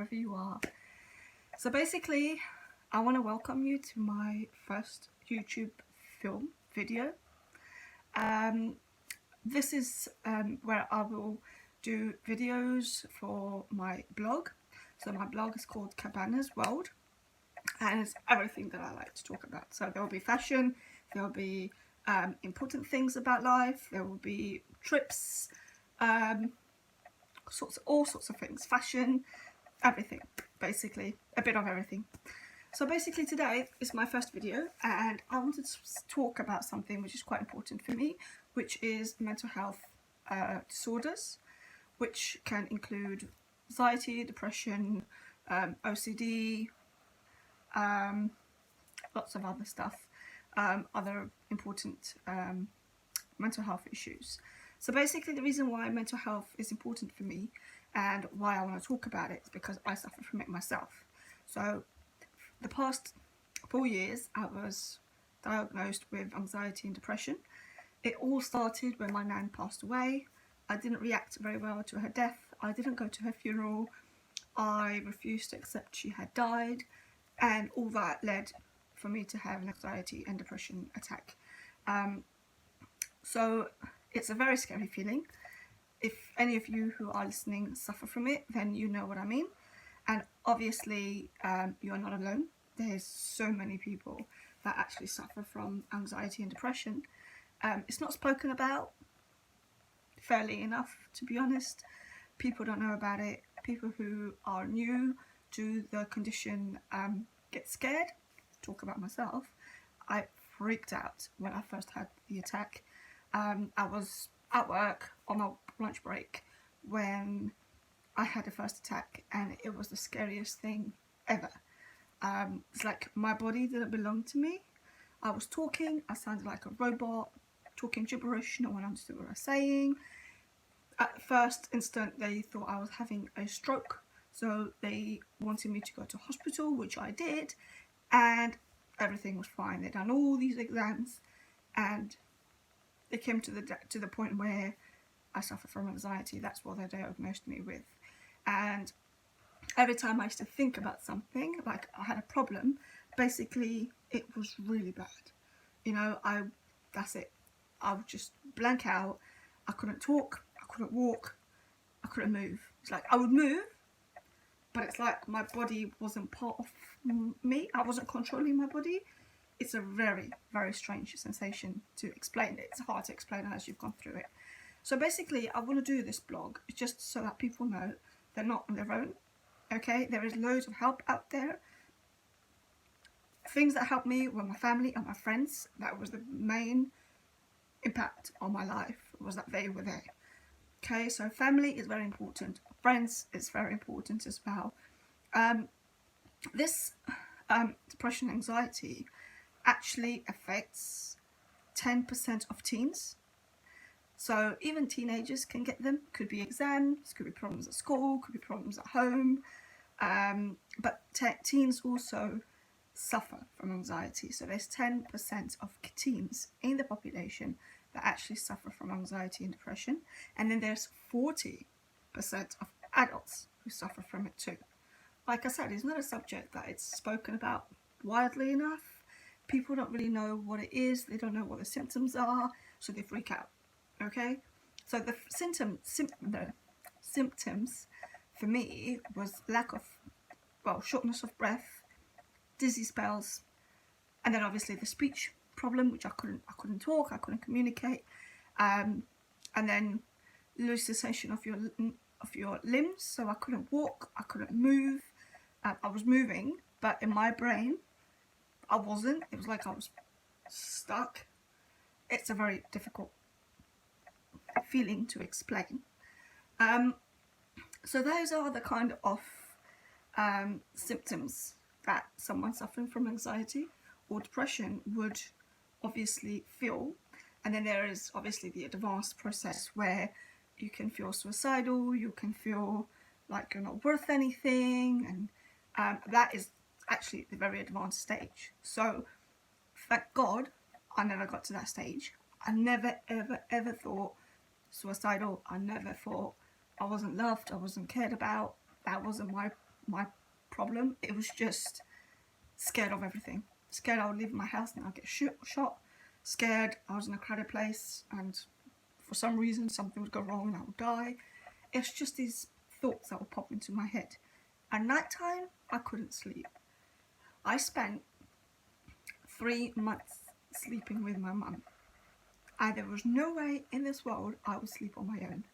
wherever you are. So basically, I want to welcome you to my first YouTube film video. This is where I will do videos for my blog. So my blog is called Cabana's World, and it's everything that I like to talk about. So there will be fashion, there will be important things about life, there will be trips, all sorts of things, fashion, everything, basically, a bit of everything. So basically today is my first video, and I wanted to talk about something which is quite important for me, which is mental health disorders, which can include anxiety, depression, OCD, lots of other stuff, other important mental health issues. So basically the reason why mental health is important for me and why I want to talk about it is because I suffer from it myself. So the past 4 years I was diagnosed with anxiety and depression. It all started when my nan passed away. I didn't react very well to her death. I didn't go to her funeral. I refused to accept she had died, and all that led for me to have an anxiety and depression attack. So it's a very scary feeling. If any of you who are listening suffer from it, then you know what I mean. And obviously you are not alone. There's so many people that actually suffer from anxiety and depression. It's not spoken about fairly enough, to be honest. People don't know about it. People who are new to the condition get scared. Talk about myself. I freaked out when I first had the attack. I was at work on my lunch break when I had the first attack, and it was the scariest thing ever. It's like my body didn't belong to me. I was talking, I sounded like a robot, talking gibberish, no one understood what I was saying. At first instant they thought I was having a stroke, so they wanted me to go to hospital, which I did, and everything was fine. They'd done all these exams, and they came to the point where I suffer from anxiety. That's what they diagnosed me with. And every time I used to think about something, like I had a problem, basically it was really bad. You know, that's it. I would just blank out. I couldn't talk, I couldn't walk, I couldn't move. It's like I would move, but it's like my body wasn't part of me. I wasn't controlling my body. It's a very, very strange sensation to explain. It's hard to explain unless you've gone through it. So basically, I want to do this blog just so that people know they're not on their own. Okay, there is loads of help out there. Things that helped me were my family and my friends. That was the main impact on my life, was that they were there. Okay, so family is very important. Friends is very important as well. This depression and anxiety actually affects 10% of teens. So even teenagers can get them. Could be exams, could be problems at school, could be problems at home. But teens also suffer from anxiety. So there's 10% of teens in the population that actually suffer from anxiety and depression. And then there's 40% of adults who suffer from it too. Like I said, it's not a subject that it's spoken about widely enough. People don't really know what it is. They don't know what the symptoms are, so they freak out. Okay, so the symptoms for me was shortness of breath, dizzy spells, and then obviously the speech problem, which I couldn't talk, I couldn't communicate, and then loose sensation of your limbs, so I couldn't walk, I couldn't move. I was moving, but in my brain I wasn't. It was like I was stuck. It's a very difficult feeling to explain. So those are the kind of symptoms that someone suffering from anxiety or depression would obviously feel. And then there is obviously the advanced process where you can feel suicidal, you can feel like you're not worth anything, and that is actually the very advanced stage. So thank God I never got to that stage. I never ever thought suicidal. I never thought I wasn't loved, I wasn't cared about. That wasn't my problem. It was just scared of everything. Scared I would leave my house and I'd get shot. Scared I was in a crowded place and for some reason something would go wrong and I would die. It's just these thoughts that would pop into my head. At night time, I couldn't sleep. I spent 3 months sleeping with my mum. There was no way in this world I would sleep on my own.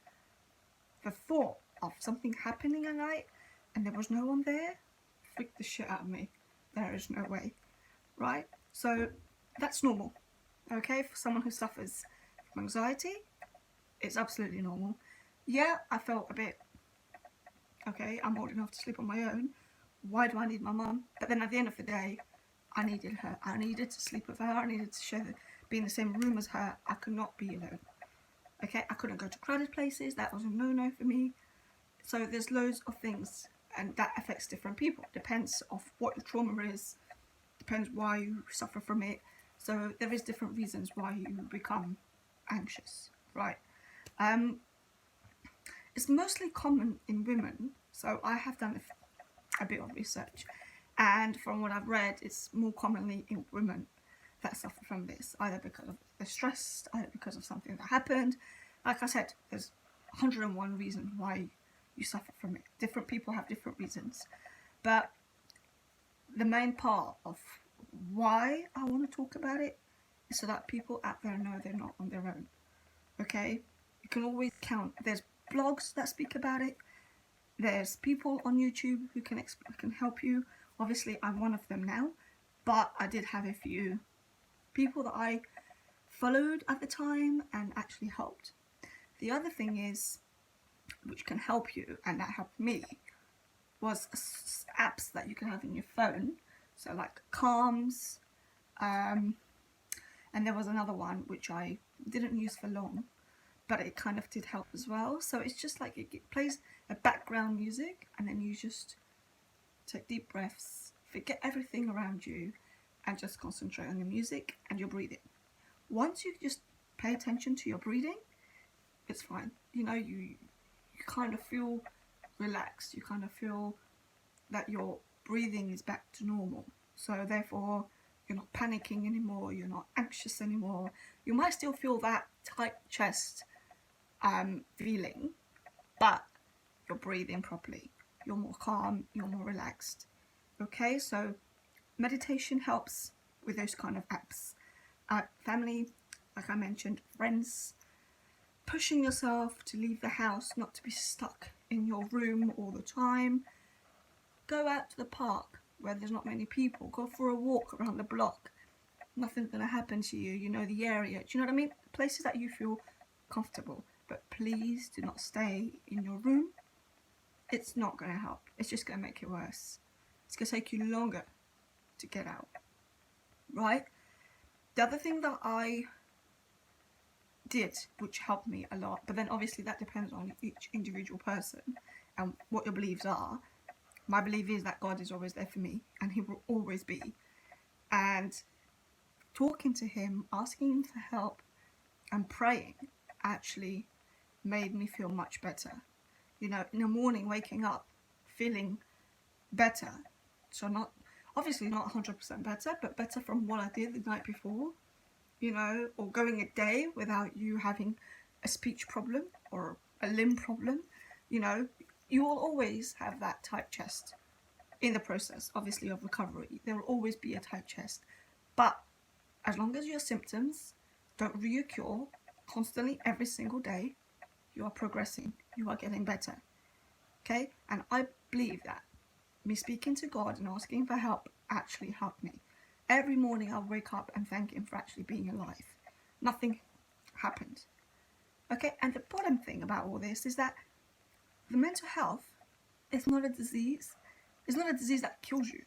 The thought of something happening at night and there was no one there freaked the shit out of me. There is no way, right? So that's normal, okay? For someone who suffers from anxiety, it's absolutely normal. Yeah, I felt a bit, okay, I'm old enough to sleep on my own. Why do I need my mum? But then at the end of the day, I needed her. I needed to sleep with her. I needed to be in the same room as her. I could not be alone. Okay, I couldn't go to crowded places. That was a no-no for me. So there's loads of things, and that affects different people. Depends of what your trauma is. Depends why you suffer from it. So there is different reasons why you become anxious, right? It's mostly common in women. So I have done a bit of research, and from what I've read, it's more commonly in women that suffer from this, either because of they're stressed, either because of something that happened. Like I said, there's 101 reasons why you suffer from it. Different people have different reasons, but the main part of why I want to talk about it is so that people out there know they're not on their own. Okay, you can always count. There's blogs that speak about it. There's people on YouTube who can help you. Obviously, I'm one of them now, but I did have a few people that I followed at the time and actually helped. The other thing is, which can help you, and that helped me, was apps that you can have in your phone. So like Calms, and there was another one which I didn't use for long, but it kind of did help as well. So it's just like it plays a background music, and then you just take deep breaths, forget everything around you, and just concentrate on your music and your breathing. Once you just pay attention to your breathing, it's fine. You know, you kind of feel relaxed. You kind of feel that your breathing is back to normal. So therefore, you're not panicking anymore. You're not anxious anymore. You might still feel that tight chest feeling, but you're breathing properly. You're more calm. You're more relaxed. Okay, so meditation helps with those kind of apps. Family, like I mentioned, friends, pushing yourself to leave the house, not to be stuck in your room all the time. Go out to the park where there's not many people. Go for a walk around the block. Nothing's going to happen to you. You know the area. Do you know what I mean? Places that you feel comfortable. But please do not stay in your room. It's not going to help. It's just going to make it worse. It's going to take you longer to get out. Right? The other thing that I did, which helped me a lot, but then obviously that depends on each individual person and what your beliefs are. My belief is that God is always there for me, and He will always be. And talking to Him, asking Him for help, and praying actually made me feel much better. You know, in the morning, waking up, feeling better. So obviously not 100% better, but better from what I did the night before. You know, or going a day without you having a speech problem or a limb problem. You know, you will always have that tight chest in the process, obviously, of recovery. There will always be a tight chest. But as long as your symptoms don't reoccur constantly every single day, you are progressing. You are getting better. Okay? And I believe that me speaking to God and asking for help actually helped me. Every morning I'll wake up and thank Him for actually being alive. Nothing happened. Okay, and the bottom thing about all this is that the mental health is not a disease. It's not a disease that kills you.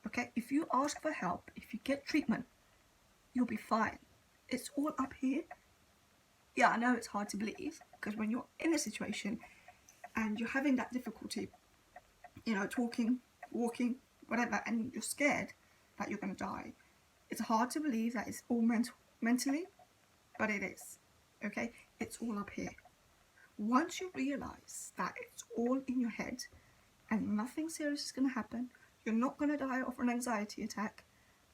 Okay, if you ask for help, if you get treatment, you'll be fine. It's all up here. Yeah, I know it's hard to believe, because when you're in a situation and you're having that difficulty, you know, talking, walking, whatever, and you're scared that you're going to die, it's hard to believe that it's all mentally, but it is. Okay, it's all up here. Once you realize that it's all in your head, and nothing serious is going to happen. You're not going to die of an anxiety attack.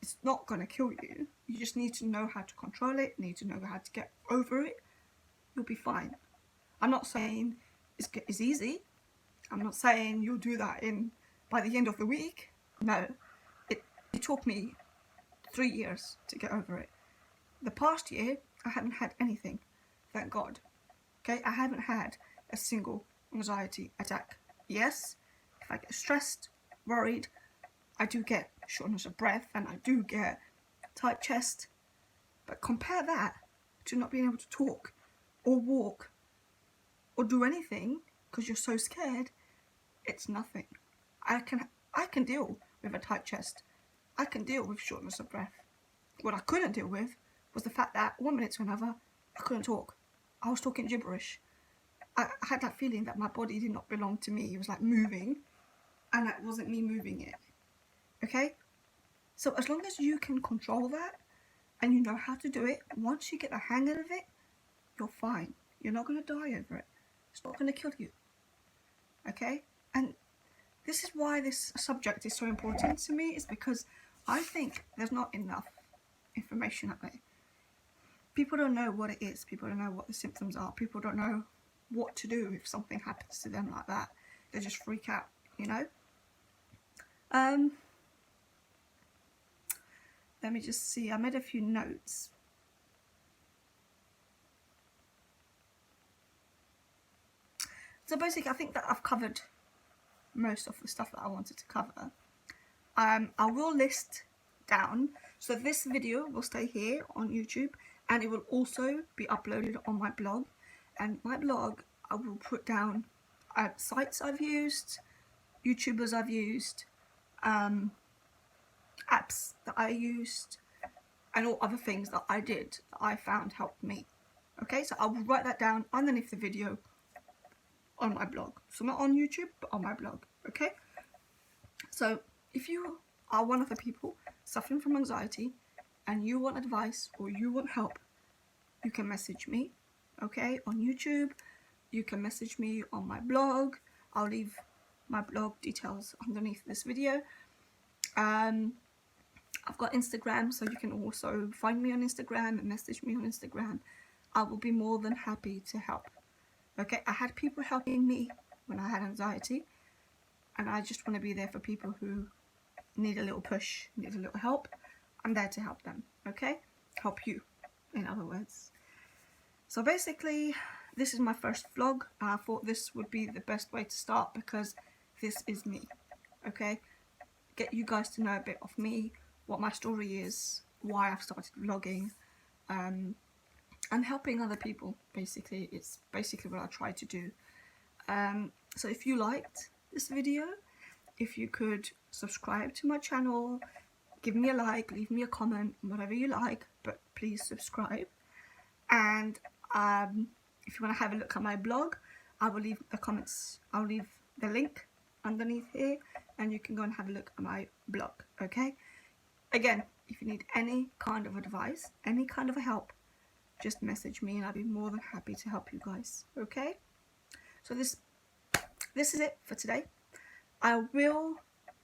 It's not going to kill you. You just need to know how to control it, need to know how to get over it. You'll be fine. I'm not saying it's easy. I'm not saying you'll do that by the end of the week. No, it took me 3 years to get over it. The past year, I haven't had anything, thank God. Okay, I haven't had a single anxiety attack. Yes, if I get stressed, worried, I do get shortness of breath and I do get tight chest. But compare that to not being able to talk or walk or do anything because you're so scared. It's nothing. I can deal with a tight chest. I can deal with shortness of breath. What I couldn't deal with was the fact that 1 minute to another, I couldn't talk. I was talking gibberish. I had that feeling that my body did not belong to me. It was like moving, and it wasn't me moving it. Okay? So as long as you can control that, and you know how to do it, once you get the hang of it, you're fine. You're not going to die over it. It's not going to kill you. Okay? And this is why this subject is so important to me, is because I think there's not enough information out there. People don't know what it is. People don't know what the symptoms are. People don't know what to do if something happens to them like that. They just freak out, you know? Let me just see. I made a few notes. So basically, I think that I've covered most of the stuff that I wanted to cover. I will list down. So this video will stay here on YouTube, and it will also be uploaded on my blog. And my blog, I will put down sites I've used, YouTubers I've used, apps that I used, and all other things that I did that I found helped me. Okay, so I will write that down underneath the video on my blog. So not on YouTube, but on my blog. Okay, so if you are one of the people suffering from anxiety and you want advice or you want help, you can message me, okay, on YouTube. You can message me on my blog. I'll leave my blog details underneath this video. I've got Instagram, so you can also find me on Instagram and message me on Instagram. I will be more than happy to help. Okay, I had people helping me when I had anxiety, and I just want to be there for people who need a little push, need a little help. I'm there to help them, okay? Help you, in other words. So basically, this is my first vlog. I thought this would be the best way to start because this is me, okay? Get you guys to know a bit of me, what my story is, why I've started vlogging, and helping other people, basically. It's basically what I try to do. So if you liked this video, if you could subscribe to my channel, give me a like, leave me a comment, whatever you like, but please subscribe. And if you want to have a look at my blog, I will leave I'll leave the link underneath here, and you can go and have a look at my blog, okay? Again, if you need any kind of advice, any kind of help, just message me and I'll be more than happy to help you guys, okay? So this is it for today. I will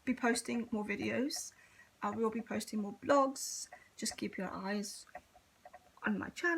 be posting more videos. I will be posting more blogs. Just keep your eyes on my channel.